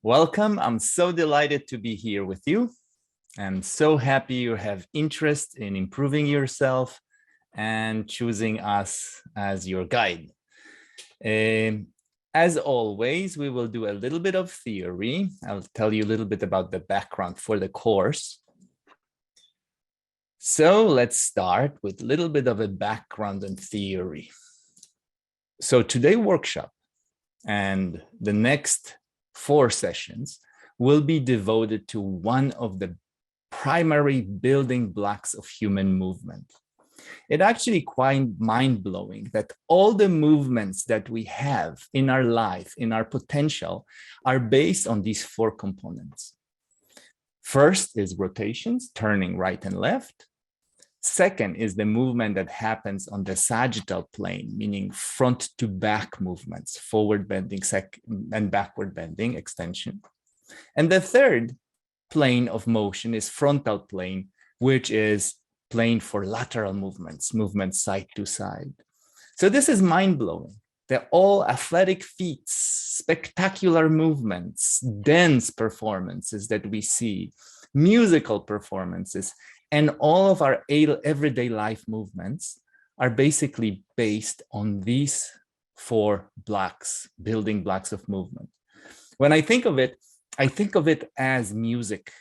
Welcome. I'm so delighted to be here with you. I'm so happy you have interest in improving yourself and choosing us as your guide. As always, we will do a little bit of theory. I'll tell you a little bit about the background for the course. So let's start with a little bit of a background and theory. So today's workshop and the next 4 sessions will be devoted to one of the primary building blocks of human movement. It's actually quite mind-blowing that all the movements that we have in our life, in our potential, are based on these 4 components. First is rotations, turning right and left. Second is the movement that happens on the sagittal plane, meaning front to back movements, forward bending and backward bending, extension. And the third plane of motion is frontal plane, which is plane for lateral movements, movements side to side. So this is mind-blowing. They're all athletic feats, spectacular movements, dance performances that we see, musical performances, and all of our everyday life movements are basically based on these 4 blocks, building blocks of movement. When I think of it as music,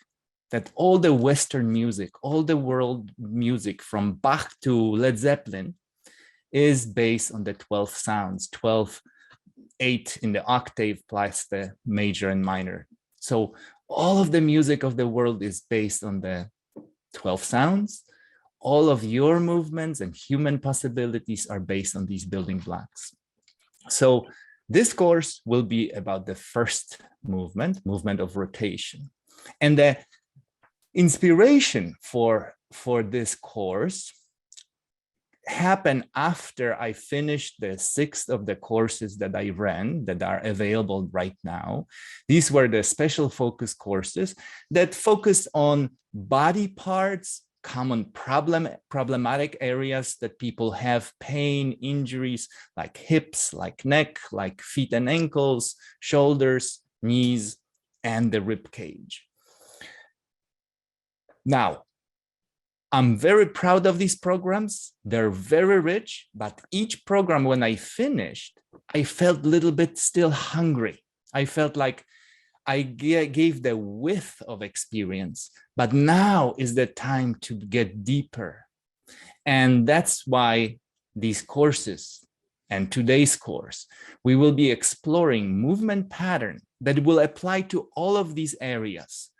that all the Western music, all the world music from Bach to Led Zeppelin is based on the 12 sounds, 12, 8 in the octave plus the major and minor. So all of the music of the world is based on the 12 sounds. All of your movements and human possibilities are based on these building blocks. So this course will be about the first movement of rotation. And the inspiration for this course happened after I finished the 6th of the courses that I ran that are available right now. These were the special focus courses that focused on body parts, common problematic areas that people have, pain, injuries like hips, like neck, like feet and ankles, shoulders, knees, and the rib cage. Now, I'm very proud of these programs. They're very rich, but each program, when I finished, I felt a little bit still hungry. I felt like I gave the width of experience, but now is the time to get deeper. And that's why these courses and today's course, we will be exploring movement pattern that will apply to all of these areas.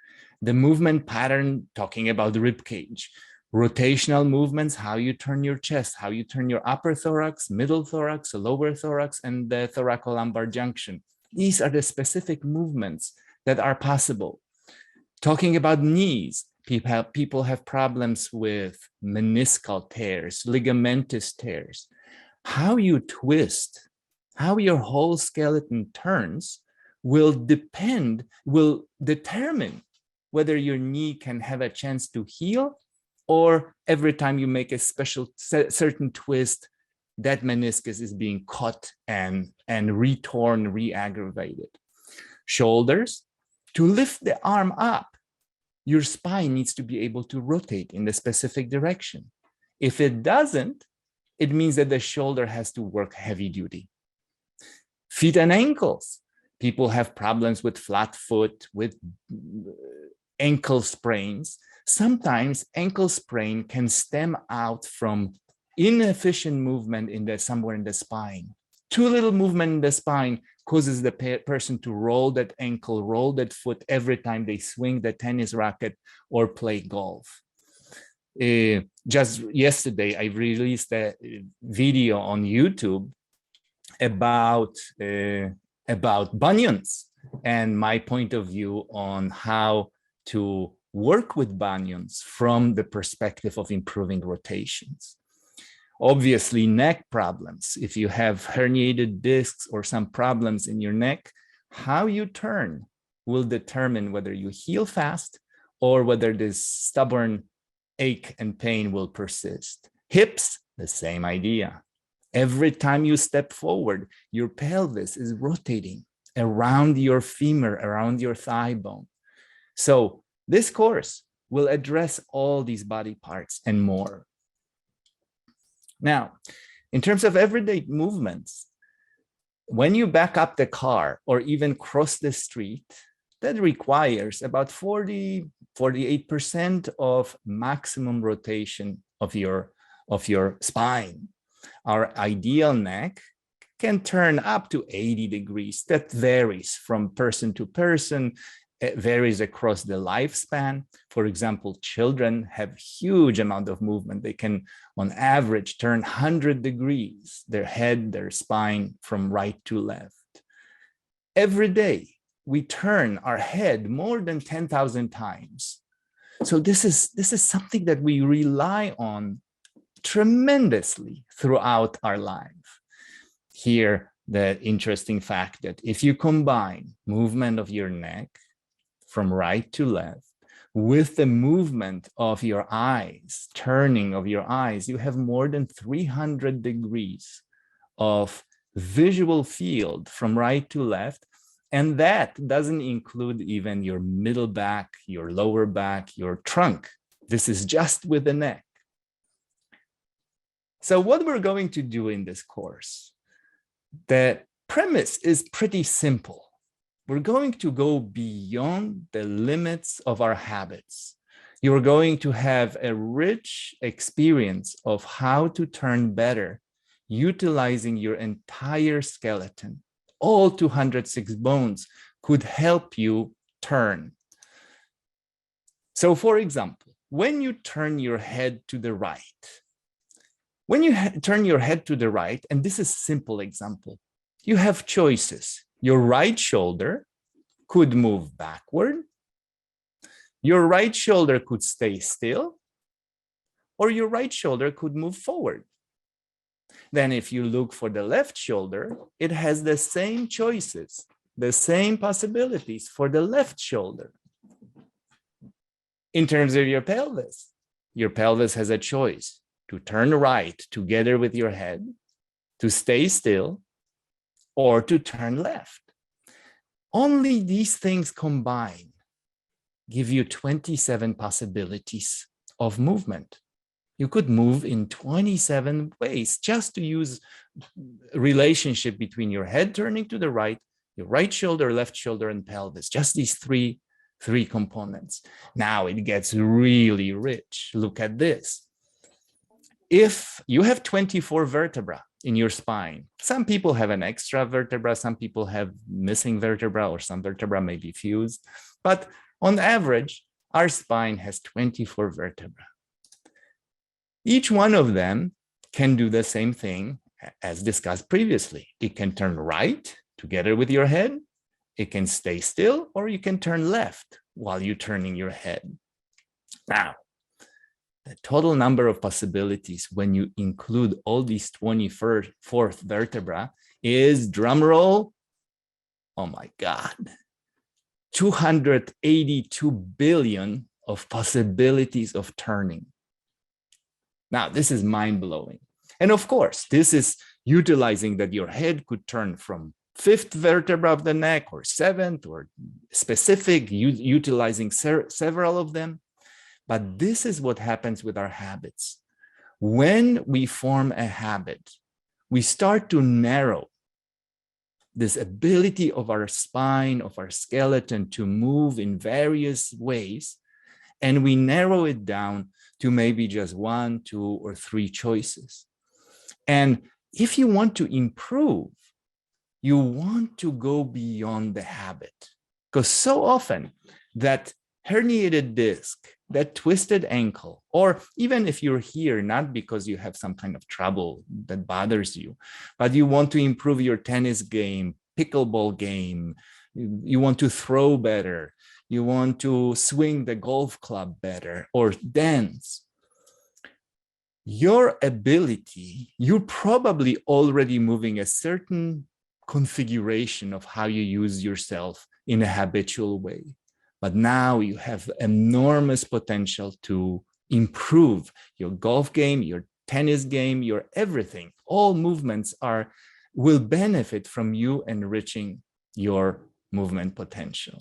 The movement pattern talking about the rib cage, rotational movements, how you turn your chest, how you turn your upper thorax, middle thorax, lower thorax, and the thoracolumbar junction. These are the specific movements that are possible. Talking about knees, people have problems with meniscal tears, ligamentous tears. How you twist, how your whole skeleton turns will determine whether your knee can have a chance to heal, or every time you make a certain twist, that meniscus is being caught and retorn, re-aggravated. Shoulders, to lift the arm up, your spine needs to be able to rotate in the specific direction. If it doesn't, it means that the shoulder has to work heavy duty. Feet and ankles, people have problems with flat foot, with ankle sprains. Sometimes ankle sprain can stem out from inefficient movement somewhere in the spine. Too little movement in the spine causes the person to roll that ankle, roll that foot every time they swing the tennis racket or play golf. Just yesterday, I released a video on YouTube about bunions and my point of view on how to work with bunions from the perspective of improving rotations. Obviously, neck problems. If you have herniated discs or some problems in your neck, how you turn will determine whether you heal fast or whether this stubborn ache and pain will persist. Hips, the same idea. Every time you step forward, your pelvis is rotating. around your femur, around your thigh bone. So this course will address all these body parts and more. Now, in terms of everyday movements, when you back up the car or even cross the street, that requires about 48% of maximum rotation of your spine. Our ideal neck can turn up to 80 degrees. That varies from person to person. It varies across the lifespan. For example, children have huge amount of movement. They can, on average, turn 100 degrees, their head, their spine from right to left. Every day, we turn our head more than 10,000 times. So this is something that we rely on tremendously throughout our life. Here, the interesting fact that if you combine movement of your neck from right to left with the movement of your eyes, turning of your eyes, you have more than 300 degrees of visual field from right to left. And that doesn't include even your middle back, your lower back, your trunk. This is just with the neck. So what we're going to do in this course, the premise is pretty simple. We're going to go beyond the limits of our habits. You're going to have a rich experience of how to turn better, utilizing your entire skeleton. All 206 bones could help you turn. So for example, when you turn your head to the right, when you turn your head to the right, and this is a simple example, you have choices. Your right shoulder could move backward. Your right shoulder could stay still, or your right shoulder could move forward. Then if you look for the left shoulder, it has the same choices, the same possibilities for the left shoulder. In terms of your pelvis has a choice to turn right together with your head, to stay still, or to turn left. Only these things combined give you 27 possibilities of movement. You could move in 27 ways just to use relationship between your head turning to the right, your right shoulder, left shoulder, and pelvis, just these three components. Now it gets really rich. Look at this. If you have 24 vertebrae in your spine, some people have an extra vertebra, some people have missing vertebra, or some vertebra may be fused. But on average, our spine has 24 vertebrae. Each one of them can do the same thing as discussed previously. It can turn right together with your head. It can stay still, or you can turn left while you're turning your head. Now, the total number of possibilities when you include all these 24th vertebra is, drumroll, oh my God, 282 billion of possibilities of turning. Now, this is mind-blowing. And of course, this is utilizing that your head could turn from 5th vertebra of the neck or 7th or specific, utilizing several of them. But this is what happens with our habits. When we form a habit, we start to narrow this ability of our spine, of our skeleton to move in various ways, and we narrow it down to maybe just 1, 2, or 3 choices. And if you want to improve, you want to go beyond the habit, because so often that herniated disc, that twisted ankle, or even if you're here, not because you have some kind of trouble that bothers you, but you want to improve your tennis game, pickleball game, you want to throw better, you want to swing the golf club better, or dance. Your ability, you're probably already moving a certain configuration of how you use yourself in a habitual way. But now you have enormous potential to improve your golf game, your tennis game, your everything. All movements will benefit from you enriching your movement potential.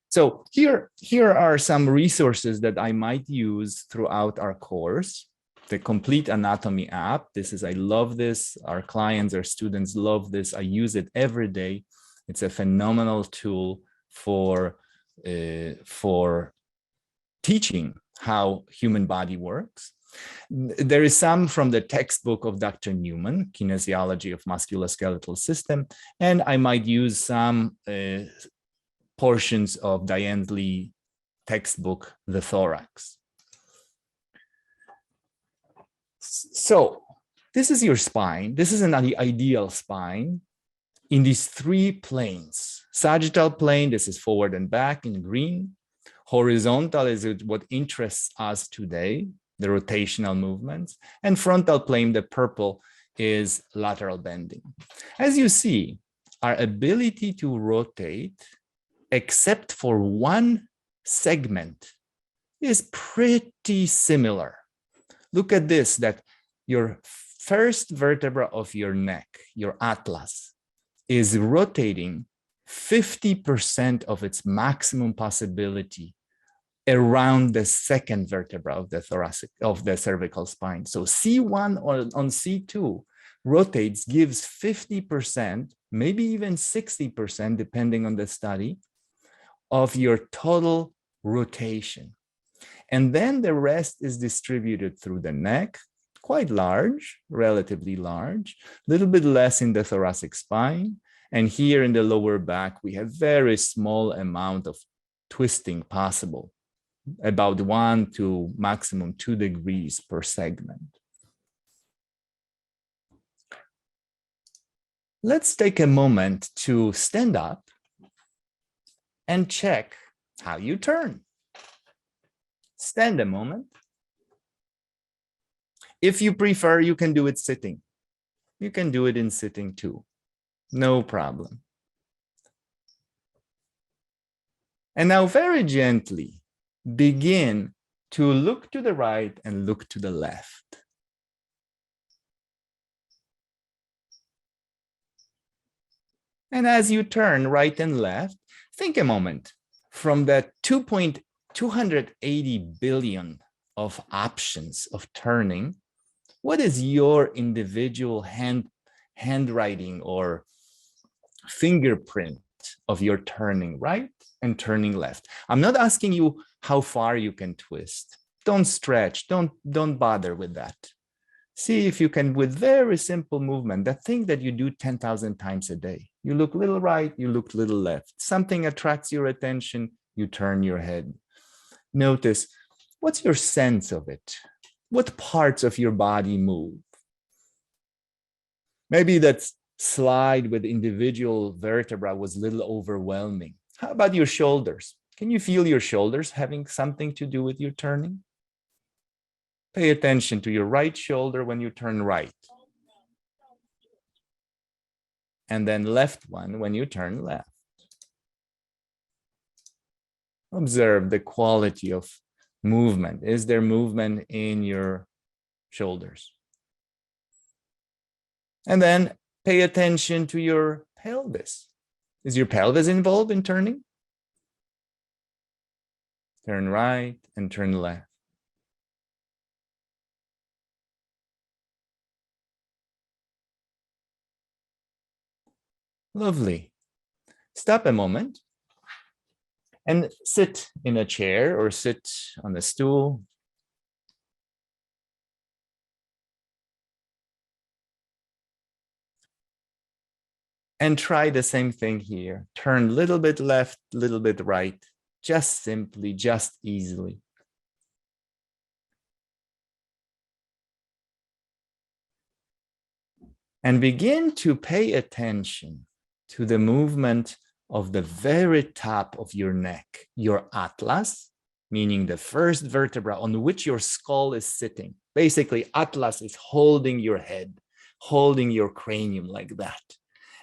So here are some resources that I might use throughout our course. The Complete Anatomy app. I love this. Our clients, our students love this. I use it every day. It's a phenomenal tool for teaching how human body works. There is some from the textbook of Dr. Newman, Kinesiology of Musculoskeletal System, and I might use some portions of Diane Lee textbook, The Thorax. So this is your spine. This is an ideal spine in these three planes. Sagittal plane, this is forward and back in green. Horizontal is what interests us today, the rotational movements. And frontal plane, the purple, is lateral bending. As you see, our ability to rotate, except for one segment, is pretty similar. Look at this, that your first vertebra of your neck, your atlas, is rotating 50% of its maximum possibility around the second vertebra of the cervical spine. So C1 on C2 rotates, gives 50%, maybe even 60%, depending on the study, of your total rotation. And then the rest is distributed through the neck, quite large, relatively large, a little bit less in the thoracic spine. And here in the lower back, we have very small amount of twisting possible, about 1 to maximum 2 degrees per segment. Let's take a moment to stand up and check how you turn. Stand a moment. If you prefer, you can do it sitting. You can do it in sitting too. No problem. And now very gently begin to look to the right and look to the left. And as you turn right and left, think a moment from the 280 billion of options of turning, what is your individual handwriting or fingerprint of your turning right and turning left? I'm not asking you how far you can twist. Don't stretch, don't bother with that. See if you can, with very simple movement, that thing that you do 10,000 times a day. You look little right, you look little left. Something attracts your attention, you turn your head. Notice, what's your sense of it? What parts of your body move? Maybe that slide with individual vertebra was a little overwhelming. How about your shoulders? Can you feel your shoulders having something to do with your turning? Pay attention to your right shoulder when you turn right. And then left one when you turn left. Observe the quality of movement. Is there movement in your shoulders? And then pay attention to your pelvis. Is your pelvis involved in turning? Turn right and turn left. Lovely. Stop a moment and sit in a chair or sit on a stool. And try the same thing here. Turn a little bit left, a little bit right, just simply, just easily. And begin to pay attention to the movement of the very top of your neck, your atlas, meaning the first vertebra on which your skull is sitting. Basically, atlas is holding your head, holding your cranium like that.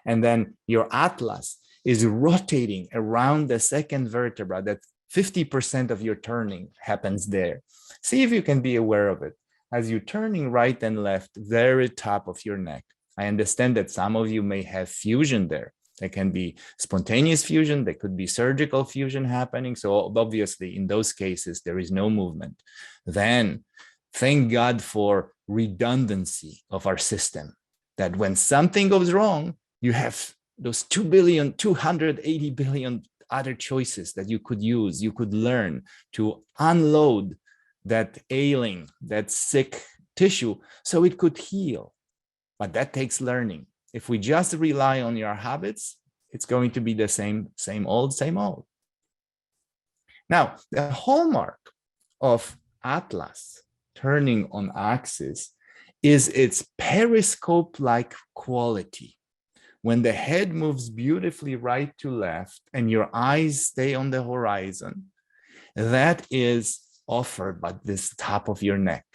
And then your atlas is rotating around the second vertebra, that 50% of your turning happens there. See if you can be aware of it. As you're turning right and left, very top of your neck. I understand that some of you may have fusion there. There can be spontaneous fusion. There could be surgical fusion happening. So obviously, in those cases, there is no movement. Then, thank God for redundancy of our system, that when something goes wrong, you have those 280 billion other choices that you could use, you could learn to unload that ailing, that sick tissue so it could heal. But that takes learning. If we just rely on your habits, it's going to be the same old, same old. Now, the hallmark of Atlas turning on axis is its periscope-like quality. When the head moves beautifully right to left and your eyes stay on the horizon, that is offered by this top of your neck,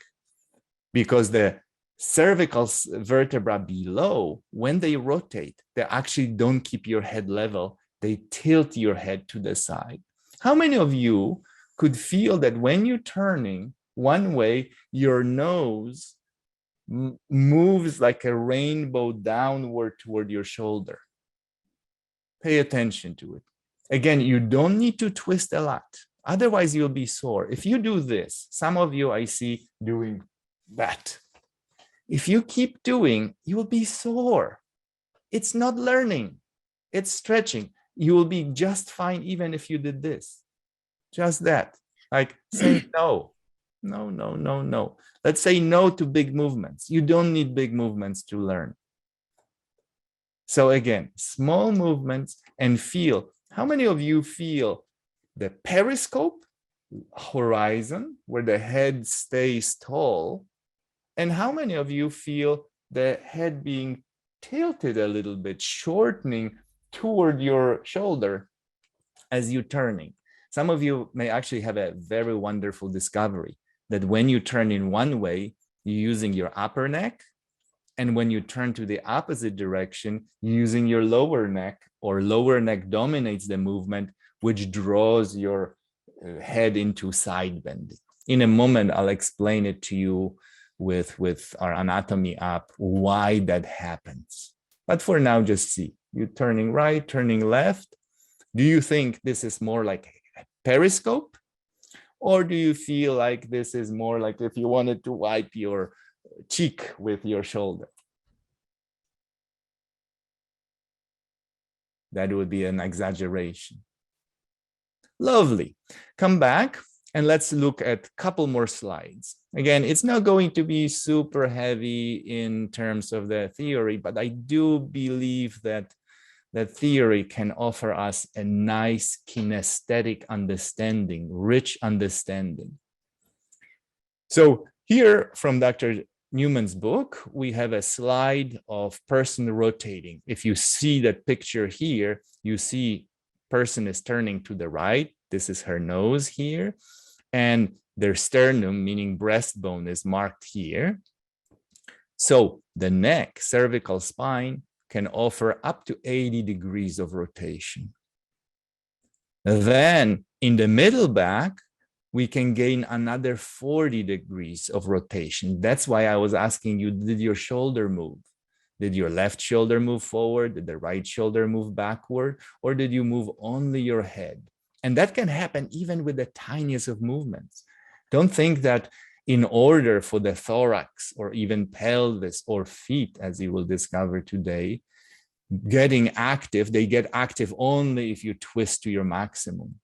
because the cervical vertebra below, when they rotate, they actually don't keep your head level. They tilt your head to the side. How many of you could feel that when you're turning one way, your nose moves like a rainbow downward toward your shoulder? Pay attention to it. Again, you don't need to twist a lot. Otherwise, you'll be sore. If you do this, some of you I see doing that. If you keep doing, you will be sore. It's not learning, it's stretching. You will be just fine even if you did this. Just that. Like saying no. No, no, no, no. Let's say no to big movements. You don't need big movements to learn. So again, small movements, and feel. How many of you feel the periscope horizon where the head stays tall? And how many of you feel the head being tilted a little bit, shortening toward your shoulder as you're turning? Some of you may actually have a very wonderful discovery that when you turn in one way, you're using your upper neck. And when you turn to the opposite direction, you're using your lower neck, or lower neck dominates the movement, which draws your head into side bending. In a moment, I'll explain it to you with our anatomy app, why that happens. But for now, just see. You're turning right, turning left. Do you think this is more like a periscope? Or do you feel like this is more like if you wanted to wipe your cheek with your shoulder? That would be an exaggeration. Lovely. Come back and let's look at a couple more slides. Again, it's not going to be super heavy in terms of the theory, but I do believe that the theory can offer us a nice kinesthetic understanding, rich understanding. So here from Dr. Newman's book, we have a slide of person rotating. If you see that picture here, you see person is turning to the right. This is her nose here. And their sternum, meaning breastbone, is marked here. So the neck, cervical spine, can offer up to 80 degrees of rotation. Then in the middle back, we can gain another 40 degrees of rotation. That's why I was asking you, did your shoulder move? Did your left shoulder move forward? Did the right shoulder move backward? Or did you move only your head? And that can happen even with the tiniest of movements. Don't think that in order for the thorax or even pelvis or feet, as you will discover today, getting active, they get active only if you twist to your maximum.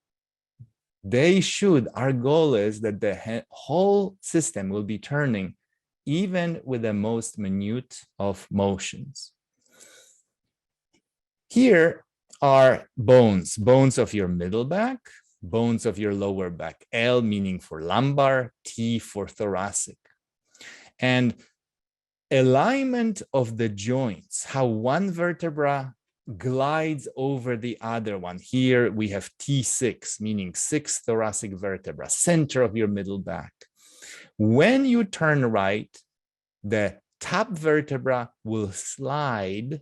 They should, our goal is that the whole system will be turning even with the most minute of motions. Here are bones, bones of your middle back, bones of your lower back, L meaning for lumbar, T for thoracic. And alignment of the joints, how one vertebra glides over the other one. Here we have T6, meaning 6 thoracic vertebra, center of your middle back. When you turn right, the top vertebra will slide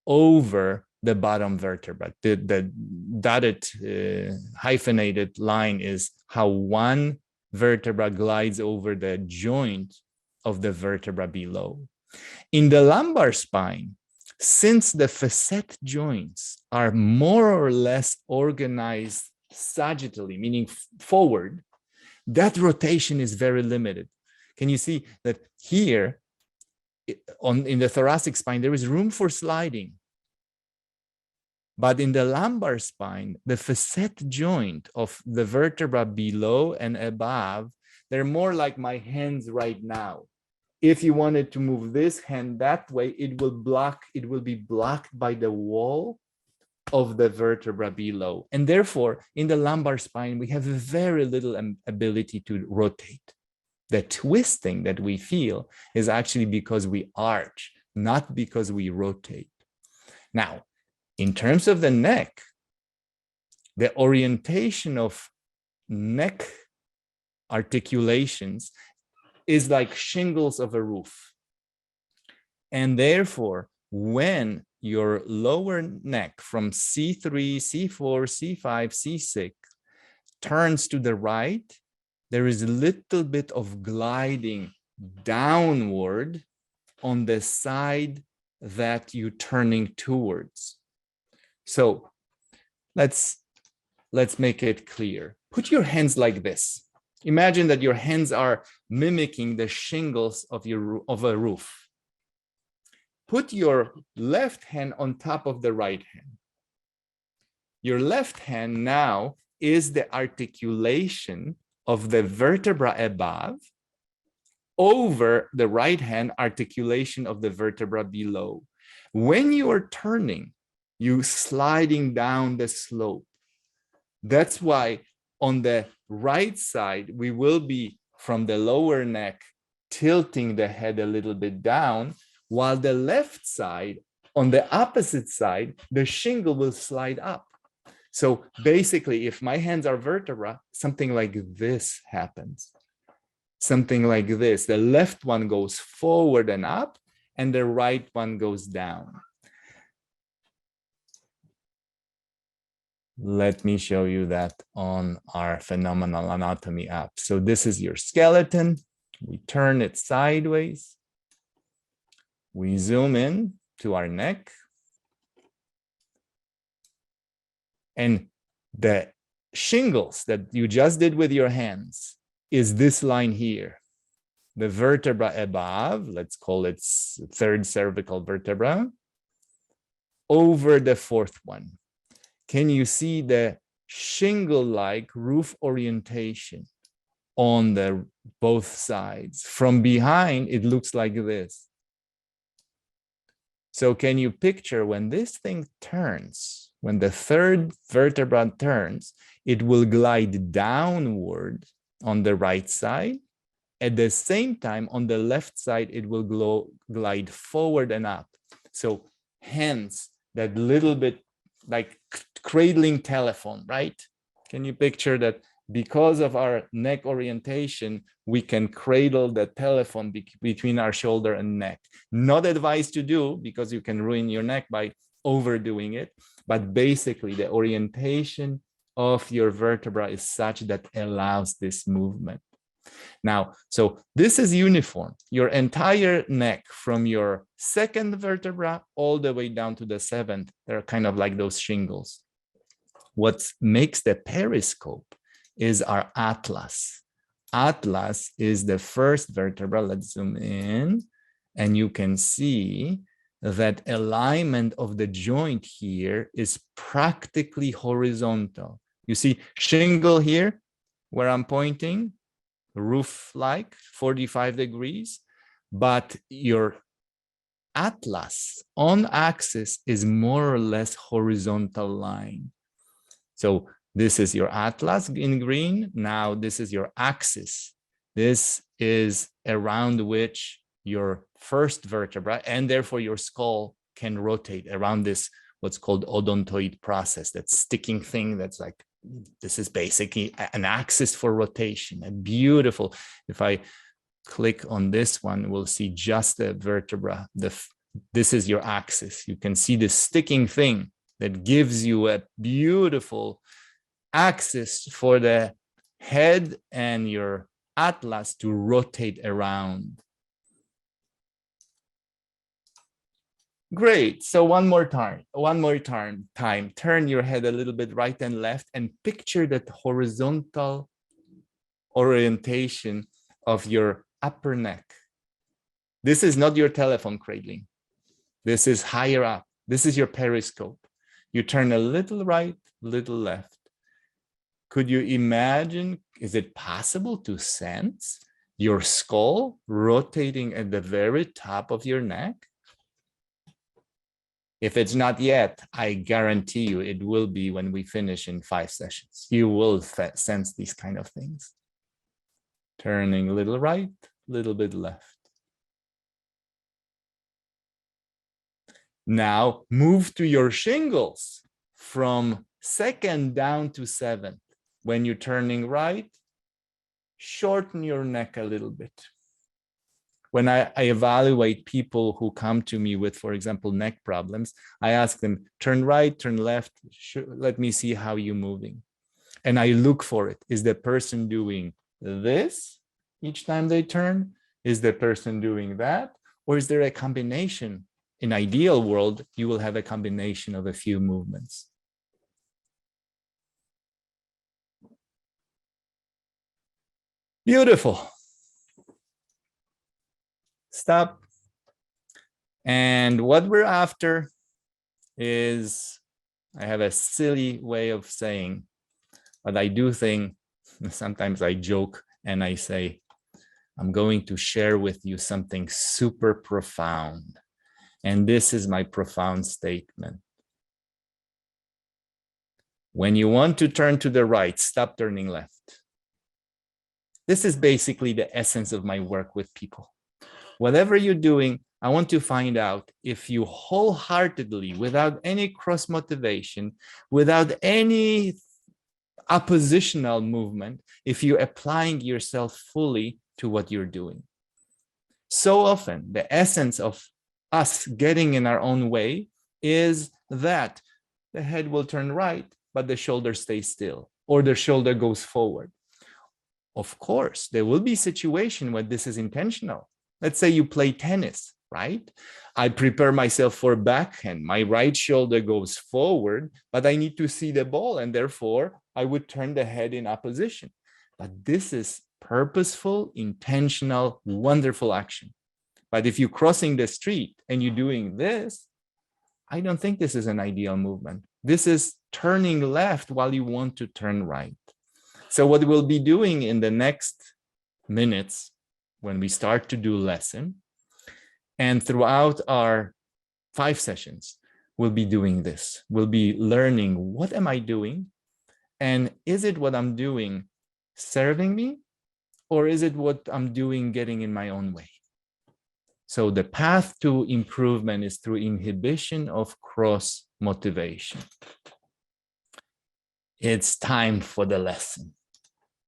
over the bottom vertebra. The dotted hyphenated line is how one vertebra glides over the joint of the vertebra below. In the lumbar spine, Since the facet joints are more or less organized sagittally, meaning forward, that rotation is very limited. Can you see that here in the thoracic spine, there is room for sliding? But in the lumbar spine, the facet joint of the vertebra below and above, they're more like my hands right now. If you wanted to move this hand that way, it will be blocked by the wall of the vertebra below. And therefore, in the lumbar spine, we have very little ability to rotate. The twisting that we feel is actually because we arch, not because we rotate. Now, in terms of the neck, the orientation of neck articulations is like shingles of a roof. And therefore, when your lower neck from C3, C4, C5, C6 turns to the right, there is a little bit of gliding downward on the side that you're turning towards. So let's make it clear. Put your hands like this. Imagine that your hands are mimicking the shingles of a roof. Put your left hand on top of the right hand. Your left hand now is the articulation of the vertebra above over the right hand articulation of the vertebra below. When you are turning, you sliding down the slope. That's why on the right side, we will be from the lower neck tilting the head a little bit down, while the left side, on the opposite side, the shingle will slide up. So basically, if my hands are vertebra, something like this happens. Something like this. The left one goes forward and up, and the right one goes down. Let me show you that on our phenomenal anatomy app. So this is your skeleton. We turn it sideways. We zoom in to our neck. And the shingles that you just did with your hands is this line here. The vertebra above, let's call it third cervical vertebra, over the fourth one. Can you see the shingle-like roof orientation on the both sides? From behind, it looks like this. So can you picture when this thing turns, when the third vertebra turns, it will glide downward on the right side. At the same time, on the left side, it will glide forward and up. So hence that little bit like cradling telephone, right? Can you picture that? Because of our neck orientation, we can cradle the telephone between our shoulder and neck. Not advised to do because you can ruin your neck by overdoing it, but basically the orientation of your vertebra is such that allows this movement. Now, so this is uniform. Your entire neck from your second vertebra all the way down to the seventh, they're kind of like those shingles. What makes the periscope is our atlas. Atlas is the first vertebra. Let's zoom in, and you can see that alignment of the joint here is practically horizontal. You see shingle here where I'm pointing, roof-like, 45 degrees, but your atlas on axis is more or less horizontal line. So this is your atlas in green. Now this is your axis. This is around which your first vertebra and therefore your skull can rotate around this, what's called odontoid process, that sticking thing that's like, this is basically an axis for rotation. A beautiful, if I click on this one, we'll see just the vertebra. This is your axis. You can see the sticking thing that gives you a beautiful axis for the head and your atlas to rotate around. Great. So one more time, turn your head a little bit right and left and picture that horizontal orientation of your upper neck. This is not your telephone cradling. This is higher up. This is your periscope. You turn a little right, little left. Could you imagine, is it possible to sense your skull rotating at the very top of your neck? If it's not yet, I guarantee you it will be when we finish in 5 sessions. You will sense these kind of things. Turning a little right, little bit left. Now move to your shingles from 2nd down to 7th. When you're turning right, shorten your neck a little bit. When I evaluate people who come to me with, for example, neck problems, I ask them, turn right, turn left, let me see how you're moving. And I look for it. Is the person doing this each time they turn? Is the person doing that? Or is there a combination? In ideal world, you will have a combination of a few movements. Beautiful. Stop. And what we're after is, I have a silly way of saying, but I do think, sometimes I joke and I say, I'm going to share with you something super profound. And this is my profound statement. When you want to turn to the right, stop turning left. This is basically the essence of my work with people. Whatever you're doing, I want to find out if you wholeheartedly, without any cross motivation, without any oppositional movement, if you're applying yourself fully to what you're doing. So often, the essence of us getting in our own way is that the head will turn right, but the shoulder stays still, or the shoulder goes forward. Of course, there will be situations where this is intentional. Let's say you play tennis, right? I prepare myself for backhand. My right shoulder goes forward, but I need to see the ball, and therefore I would turn the head in opposition. But this is purposeful, intentional, wonderful action. But if you're crossing the street and you're doing this, I don't think this is an ideal movement. This is turning left while you want to turn right. So what we'll be doing in the next minutes when we start to do lesson, and throughout our 5 sessions, we'll be doing this. We'll be learning, what am I doing? And is it what I'm doing serving me? Or is it what I'm doing getting in my own way? So the path to improvement is through inhibition of cross motivation. It's time for the lesson.